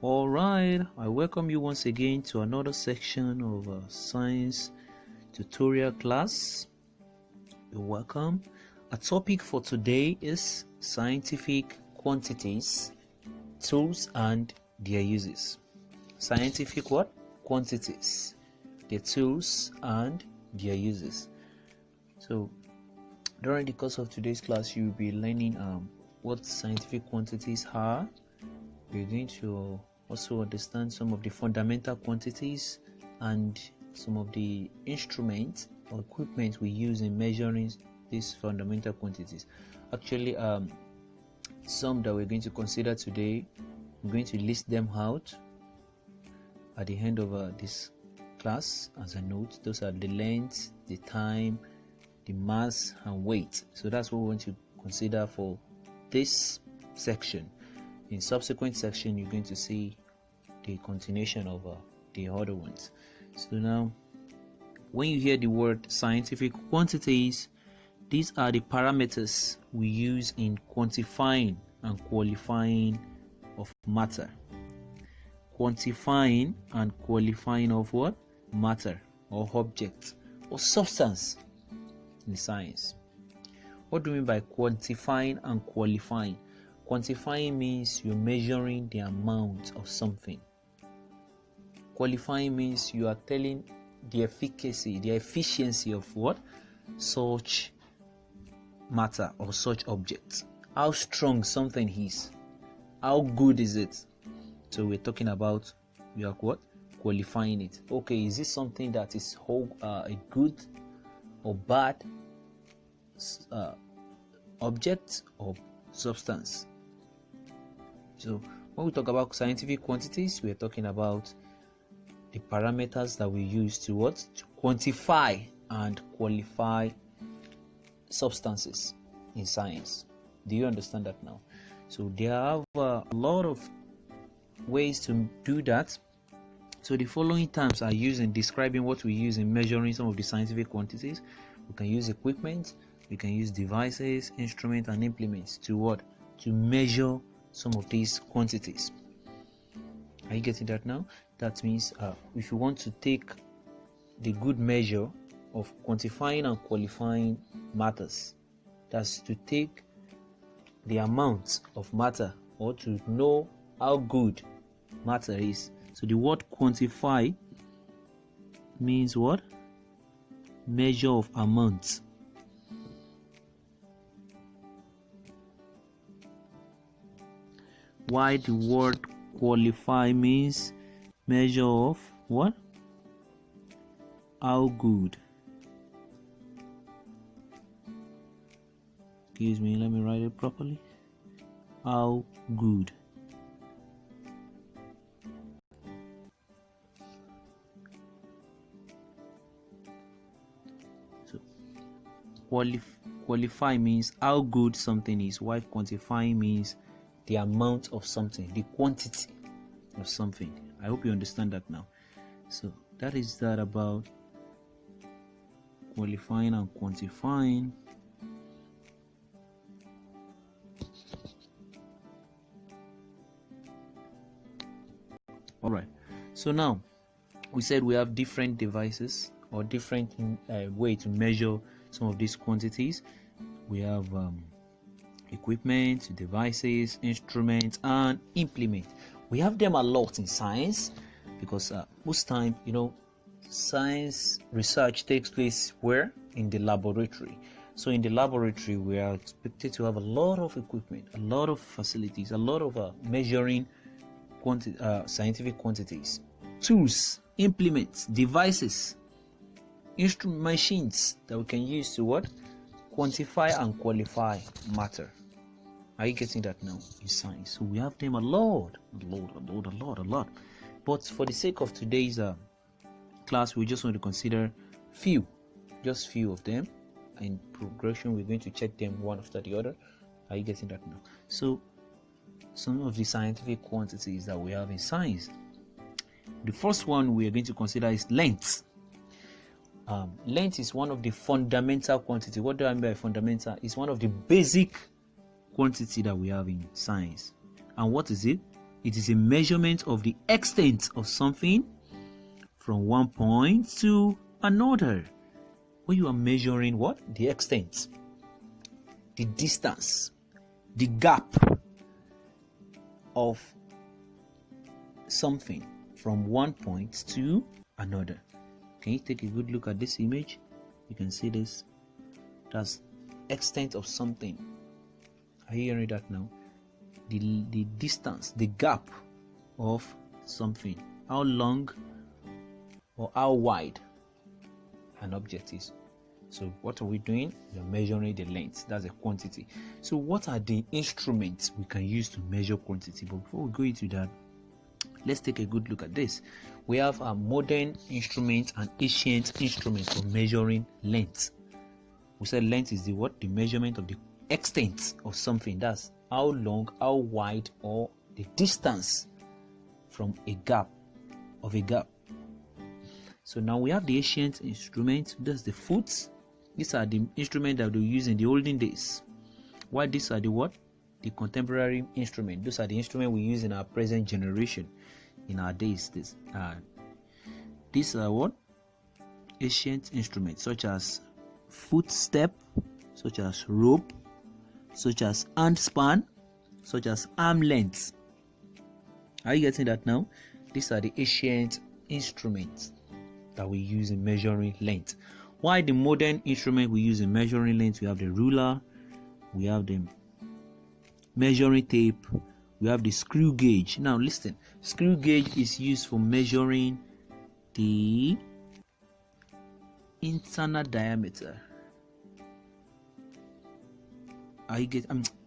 All right, I welcome you once again to another section of science tutorial class. You're welcome. Our topic for today is scientific quantities, tools and their uses. Scientific what? Quantities, their tools and their uses. So during the course of today's class, you'll be learning what scientific quantities are. We're going to also understand some of the fundamental quantities and some of the instruments or equipment we use in measuring these fundamental quantities. Actually, some that we're going to consider today, I'm going to list them out at the end of this class as a note. Those are the length, the time, the mass and weight. So that's what we want to consider for this section. In subsequent section, you're going to see the continuation of the other ones. So now, when you hear the word scientific quantities, these are the parameters we use in quantifying and qualifying of matter. Quantifying and qualifying of what? Matter or object or substance in science. What do we mean by quantifying and qualifying? Quantifying means you're measuring the amount of something. Qualifying means you are telling the efficacy, the efficiency of what? Such matter or such object. How strong something is. How good is it? So we're talking about, we are what? Qualifying it. Okay, is this something that is a good or bad object or substance? So when we talk about scientific quantities, we are talking about the parameters that we use to what? To quantify and qualify substances in science. Do you understand that now? So there are a lot of ways to do that. So the following terms are used in describing what we use in measuring some of the scientific quantities. We can use equipment, we can use devices, instruments and implements to what? To measure some of these quantities. Are you getting that now? That means if you want to take the good measure of quantifying and qualifying matters, that's to take the amount of matter or to know how good matter is. So the word quantify means what? Measure of amount. Why the word qualify means measure of what? How good. Excuse me, let me write it properly. How good. So qualify means how good something is, while quantifying means the amount of something, the quantity of something. I hope you understand that now. So that is that about qualifying and quantifying. All right, so now we said we have different devices or different way to measure some of these quantities. We have equipment, devices, instruments and implement. We have them a lot in science because most time, science research takes place where? In the laboratory. So in the laboratory, we are expected to have a lot of equipment, a lot of facilities, a lot of measuring scientific quantities, tools, implements, devices, instrument machines that we can use to what? Quantify and qualify matter. Are you getting that now in science? So we have them a lot. But for the sake of today's class, we just want to consider just few of them. In progression, we're going to check them one after the other. Are you getting that now? So some of the scientific quantities that we have in science. The first one we are going to consider is length. Length is one of the fundamental quantity. What do I mean by fundamental? It's one of the basic quantity that we have in science. And what is it? It is a measurement of the extent of something from one point to another. When you are measuring what? The extent, the distance, the gap of something from one point to another. Can you take a good look at this image? You can see this. That's extent of something. Are you hearing that now? The distance, the gap of something. How long or how wide an object is. So what are we doing? We're measuring the length. That's a quantity. So what are the instruments we can use to measure quantity? But before we go into that, let's take a good look at this. We have a modern instrument and ancient instrument for measuring length. We said length is the what? The measurement of the extent of something. That's how long, how wide, or the distance from a gap of a gap. So now we have the ancient instrument. That's the foot. These are the instruments that we use in the olden days. While these are the what? The contemporary instrument. Those are the instruments we use in our present generation, in our days. These are what? Ancient instruments, such as footstep, such as rope, such as handspan, such as arm length. Are you getting that now? These are the ancient instruments that we use in measuring length. Why the modern instrument we use in measuring length? We have the ruler, we have the measuring tape, we have the screw gauge. Now listen, screw gauge is used for measuring the internal diameter.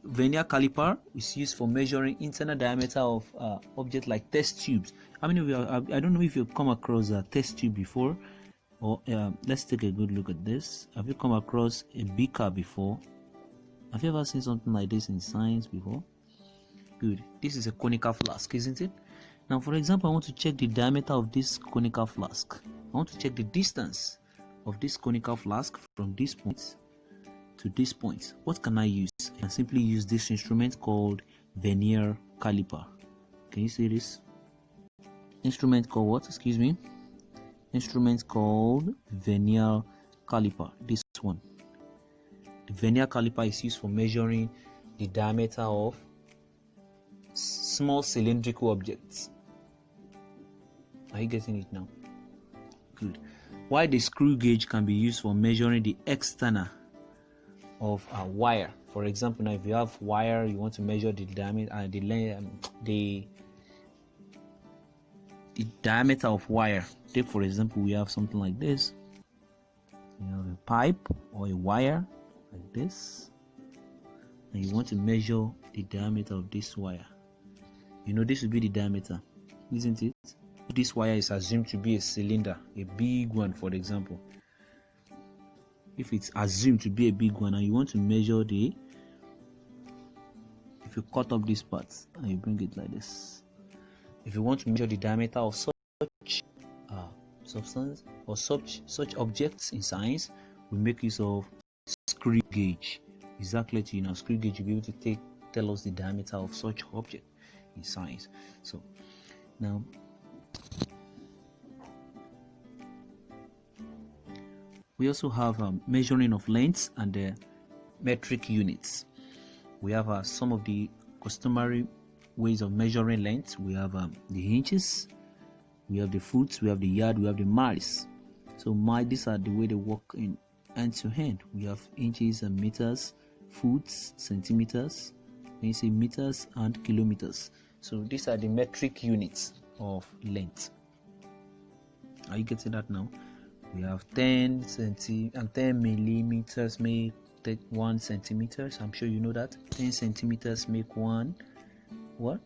Vernier caliper is used for measuring internal diameter of objects like test tubes. How many of you I don't know if you've come across a test tube before, or let's take a good look at this. Have you come across a beaker before? Have you ever seen something like this in science before? Good. This is a conical flask, isn't it? Now, for example, I want to check the diameter of this conical flask. I want to check the distance of this conical flask from this point to this point. What can I use? I can simply use this instrument called vernier caliper. Can you see this? Instrument called what? Excuse me. Instrument called vernier caliper. This one. The vernier caliper is used for measuring the diameter of small cylindrical objects. Are you getting it now? Good. While the screw gauge can be used for measuring the external of a wire. For example, now if you have wire, you want to measure the diameter, the diameter of wire. Take for example, we have something like this. You have a pipe or a wire like this, and you want to measure the diameter of this wire. You know this will be the diameter, isn't it? This wire is assumed to be a cylinder, a big one, for example. If it's assumed to be a big one and you want to measure if you cut up this part and you bring it like this, if you want to measure the diameter of such substance or such objects in science, we make use of screw gauge. Exactly, screw gauge will be able to tell us the diameter of such object in science. So now we also have measuring of lengths and the metric units. We have some of the customary ways of measuring length. We have the inches, we have the foot, we have the yard, we have the miles. So these are the way they work in hand to hand. We have inches and meters, foot, centimeters, when you say meters and kilometers. So these are the metric units of length. Are you getting that now? We have 10 millimeters make 1 centimeters. I'm sure you know that. 10 centimeters make 1 what?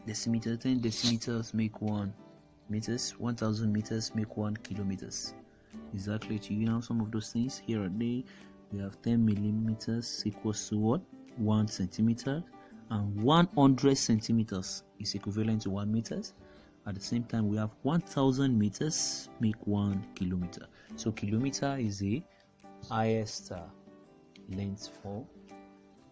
Decimeter. 10 decimeters make 1 meters. 1000 meters make 1 kilometers. Exactly. You know some of those things. Here are they. We have 10 millimeters equals to what? 1 centimeter, and 100 centimeters is equivalent to 1 meters. At the same time, we have 1000 meters make 1 kilometer. So kilometer is the highest length for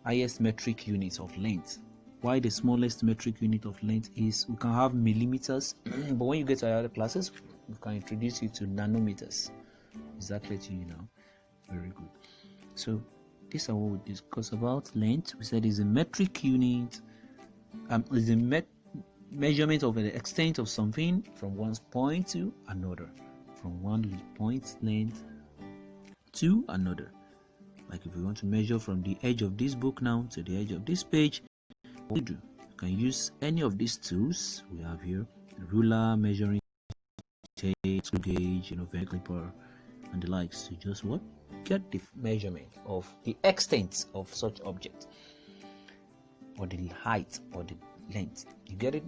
highest metric unit of length why the smallest metric unit of length is, we can have millimeters, but when you get to other classes, we can introduce you to nanometers. Exactly to you now. Very good. So this is what we discuss about length. We said is a metric unit, is a measurement of the extent of something from one point to another, from one point length to another. Like if we want to measure from the edge of this book now to the edge of this page, what we do, you can use any of these tools we have here: ruler, measuring tape, screw gauge, clipper, and the likes, to just what, get the measurement of the extent of such object, or the height, or the length. You get it?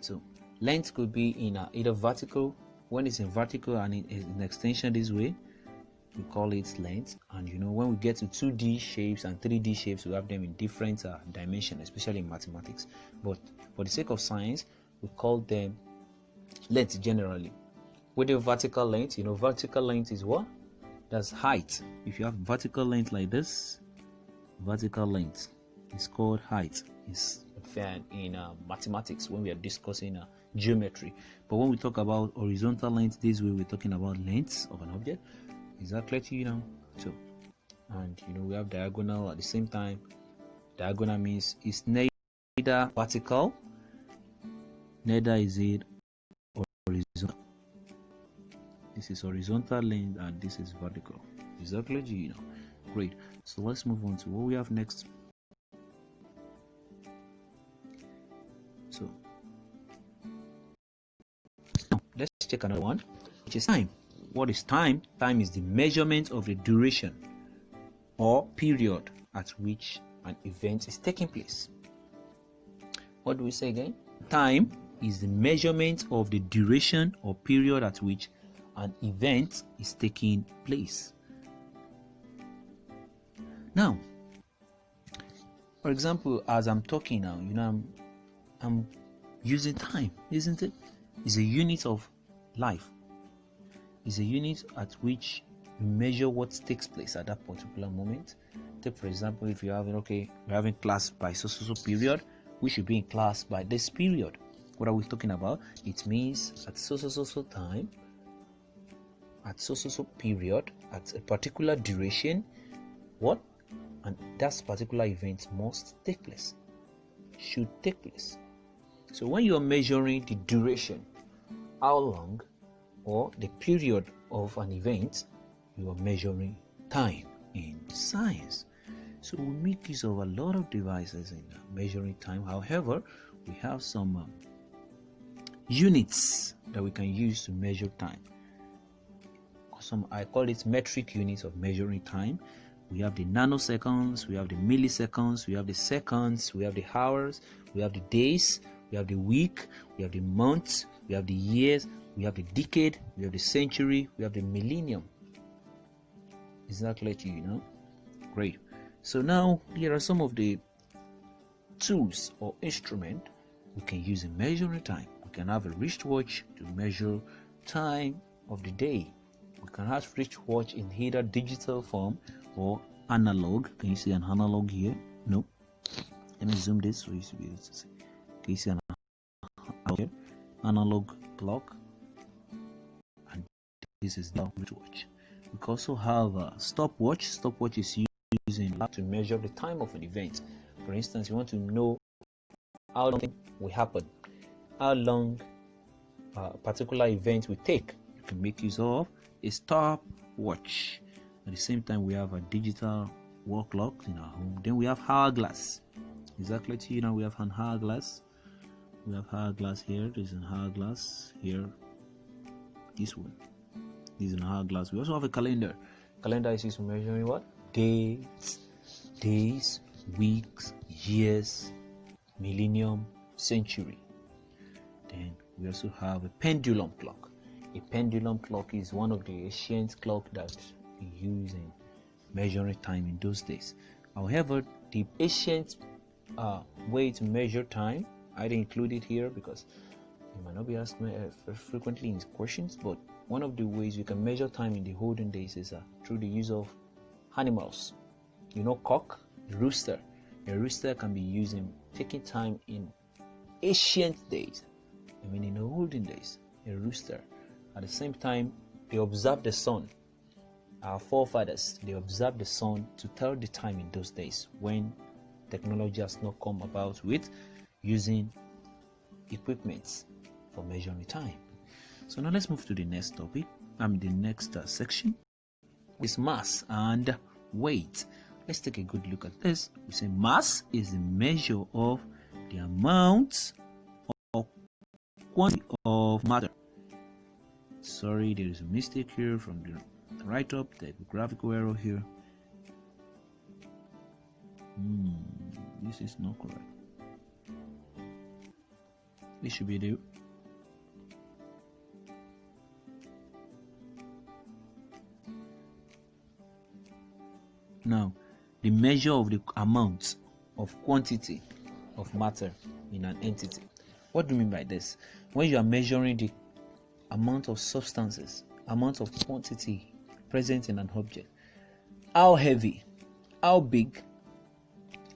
So length could be in either vertical. When it's in vertical and in extension this way, we call it length. And when we get to 2D shapes and 3D shapes, we have them in different dimensions, especially in mathematics. But for the sake of science, we call them length generally. With the vertical length, vertical length is what? That's height. If you have vertical length like this, vertical length is called height. It's fair in mathematics when we are discussing geometry. But when we talk about horizontal length this way, we're talking about lengths of an object. Exactly to so, and we have diagonal at the same time. Diagonal means it's neither vertical, neither is it horizontal. This is horizontal length and this is vertical. Exactly, great. So let's move on to what we have next. So now let's check another one, which is time. What is time? Time is the measurement of the duration or period at which an event is taking place. What do we say again? Time is the measurement of the duration or period at which an event is taking place. Now, for example, as I'm talking now, I'm using time, isn't it? It's a unit of life. Is a unit at which you measure what takes place at that particular moment. Take for example, if you're having class by so period, we should be in class by this period. What are we talking about? It means at so time, at so period, at a particular duration, what? And that particular event must take place, should take place. So when you're measuring the duration, how long, or the period of an event, you are measuring time in science. So we make use of a lot of devices in measuring time. However, we have some units that we can use to measure time. I call it metric units of measuring time. We have the nanoseconds, we have the milliseconds, we have the seconds, we have the hours, we have the days, we have the week, we have the months, we have the years, we have the decade, we have the century, we have the millennium. Exactly, great. So now here are some of the tools or instruments we can use in measuring time. We can have a wristwatch to measure time of the day. We can have wristwatch in either digital form or analog. Can you see an analog here? No. Let me zoom this so you should be able to see. Can you see an analog clock? And this is the wristwatch. We can also have a stopwatch. Stopwatch is using to measure the time of an event. For instance, you want to know how long will happen, how long a particular event will take. You can make use of a stopwatch. At the same time, we have a digital wall clock in our home. Then we have hourglass. Exactly, we have an hourglass. We have hourglass here. There's an hourglass here. This one. This is an hourglass. We also have a calendar. Calendar is used for measuring what? Days, weeks, years, millennium, century. Then we also have a pendulum clock. A pendulum clock is one of the ancient clocks that we use in measuring time in those days. However, the ancient way to measure time, I didn't include it here because it might not be asked frequently in questions, but one of the ways you can measure time in the olden days is through the use of animals. Cock, the rooster. A rooster can be used in taking time in ancient days. I mean, in the olden days, a rooster. At the same time, they observe the sun. Our forefathers, they observed the sun to tell the time in those days when technology has not come about with using equipment for measuring time. So now let's move to the next topic. The next section is mass and weight. Let's take a good look at this. We say mass is the measure of the amount or quantity of matter. Sorry, there is a mistake here from the write-up, the graphical error here. This is not correct. This should be the now the measure of the amount of quantity of matter in an entity. What do you mean by this? When you are measuring the amount of substances, amount of quantity present in an object, how heavy, how big,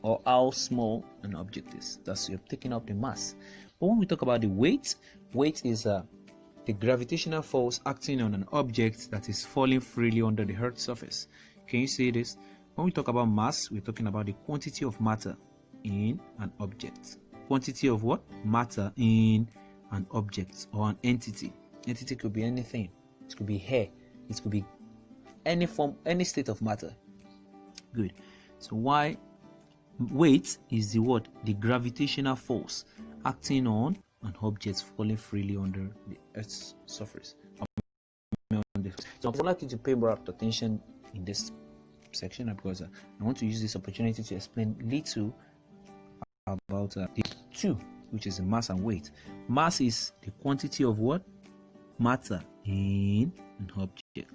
or how small an object is. That's you're taking up the mass. But when we talk about the weight, weight is the gravitational force acting on an object that is falling freely under the Earth's surface. Can you see this? When we talk about mass, we're talking about the quantity of matter in an object. Quantity of what? Matter in an object or an entity. Entity could be anything. It could be air. It could be any form, any state of matter. Good. So why weight is the what? The gravitational force acting on an object falling freely under the Earth's surface. So I'd like you to pay more attention in this section because I want to use this opportunity to explain little about the two, which is the mass and weight. Mass is the quantity of what? Matter in an object.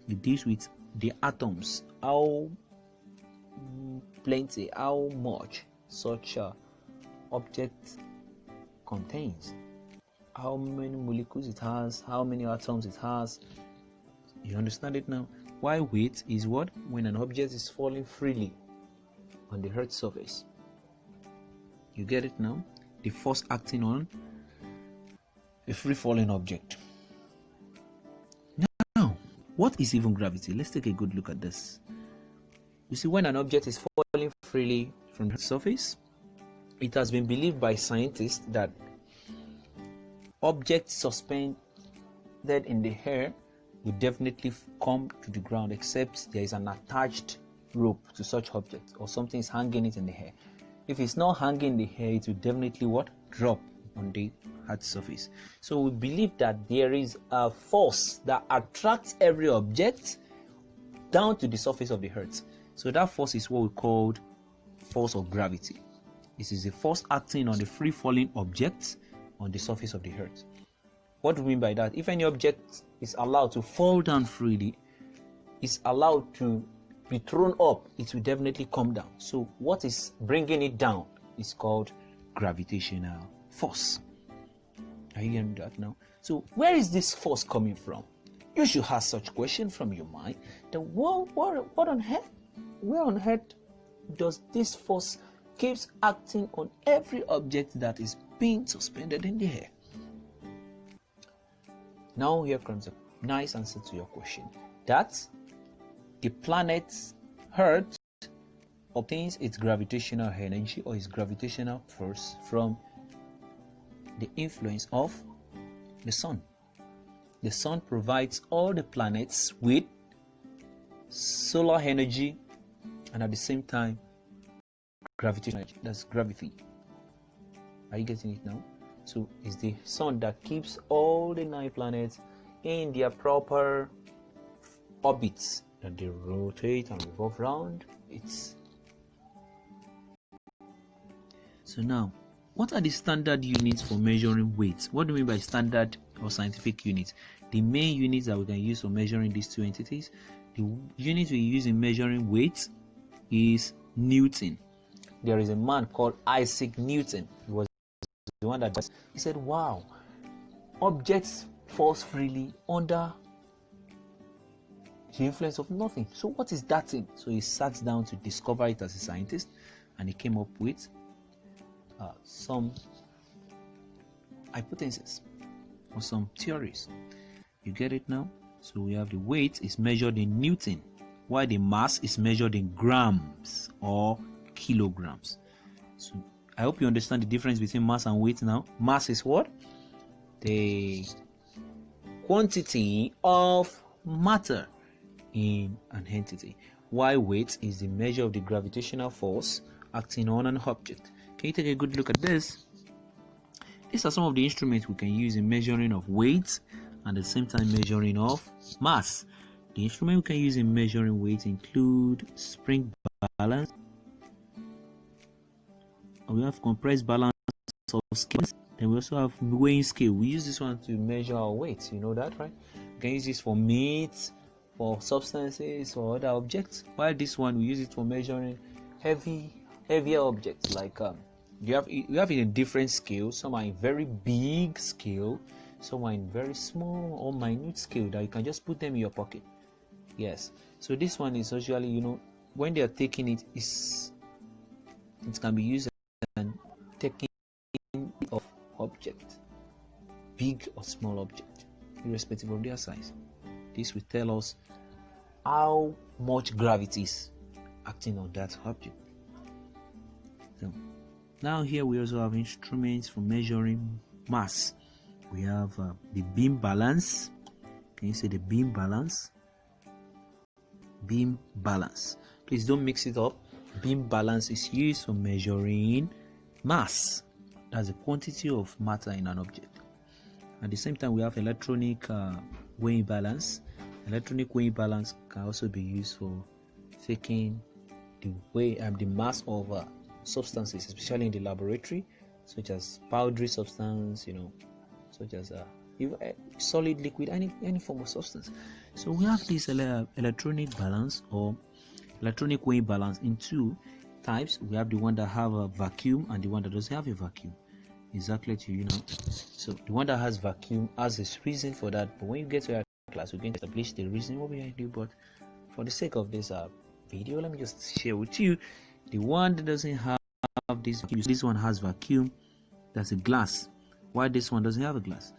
It deals with the atoms, how plenty, how much such object contains, how many molecules it has, how many atoms it has. You understand it now? Why weight is what? When an object is falling freely on the Earth's surface. You get it now? The force acting on a free falling object. Now, what is even gravity? Let's take a good look at this. You see, when an object is falling freely from the surface, it has been believed by scientists that objects suspended in the air will definitely come to the ground except there is an attached rope to such object or something is hanging it in the air. If it's not hanging in the air, it will definitely what? Drop on the Earth's surface. So we believe that there is a force that attracts every object down to the surface of the Earth. So that force is what we call force of gravity. This is a force acting on the free falling objects on the surface of the Earth. What do we mean by that? If any object is allowed to fall down freely, is allowed to be thrown up, it will definitely come down. So what is bringing it down is called gravitational force. Are you getting that now? So where is this force coming from? You should have such question from your mind. Then what on earth? Where on earth does this force keeps acting on every object that is being suspended in the air? Now here comes a nice answer to your question. That the planet Earth obtains its gravitational energy or its gravitational force from the influence of the sun. The sun provides all the planets with solar energy and at the same time gravitational energy. That's gravity. Are you getting it now? So it's the sun that keeps all the 9 planets in their proper orbits that they rotate and revolve around. So now, what are the standard units for measuring weight? What do we mean by standard or scientific units? The main units that we can use for measuring these two entities, the unit we use in measuring weight is Newton. There is a man called Isaac Newton. He was the one that he said, wow, objects falls freely under the influence of nothing. So what is that thing? So he sat down to discover it as a scientist, and he came up with some hypotheses or some theories. You get it now? So we have the weight is measured in Newton, while the mass is measured in grams or kilograms. So I hope you understand the difference between mass and weight now. Mass is what? The quantity of matter in an entity, while weight is the measure of the gravitational force acting on an object. Can you take a good look at this? These are some of the instruments we can use in measuring of weight and at the same time measuring of mass. The instrument we can use in measuring weight include spring balance. We have compressed balance of scales. Then we also have weighing scale. We use this one to measure our weight. You know that, right? We can use this for meat, for substances, or other objects. While this one we use it for measuring heavier objects. Like you have it in different scales. Some are in very big scale, some are in very small or minute scale that you can just put them in your pocket. Yes. So this one is usually, you know, when they are taking it, it can be used and taking of object, big or small object, irrespective of their size. This will tell us how much gravity is acting on that object. So now here we also have instruments for measuring mass. We have the beam balance. Can you say the beam balance? Beam balance. Please don't mix it up. Beam balance is used for measuring mass. That's the quantity of matter in an object. At the same time, we have electronic weighing balance. Electronic weighing balance can also be used for taking the weight and the mass of substances, especially in the laboratory, such as powdery substance, you know, such as solid, liquid, any form of substance. So we have this electronic balance or electronic weighing balance in two types. We have the one that have a vacuum and the one that doesn't have a vacuum. Exactly, you know. So the one that has vacuum has a reason for that, but when you get to our class, we're going to establish the reason what behind it. But for the sake of this video, let me just share with you the one that doesn't have this vacuum. This one has vacuum. That's a glass. Why this one doesn't have a glass?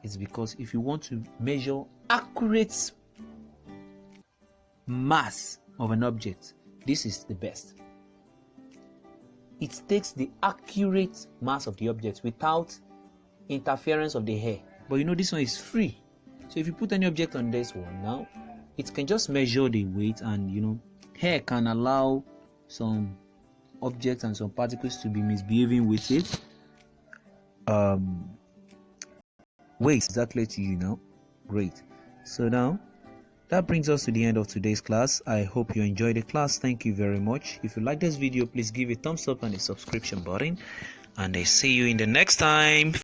It's because if you want to measure accurate mass of an object, this is the best. It takes the accurate mass of the object without interference of the air. But you know, this one is free. So if you put any object on this one now, it can just measure the weight, and you know, air can allow some objects and some particles to be misbehaving with it. Weight exactly to you now. Great. So now that brings us to the end of today's class. I hope you enjoyed the class. Thank you very much. If you like this video, please give a thumbs up and a subscription button, and I see you in the next time.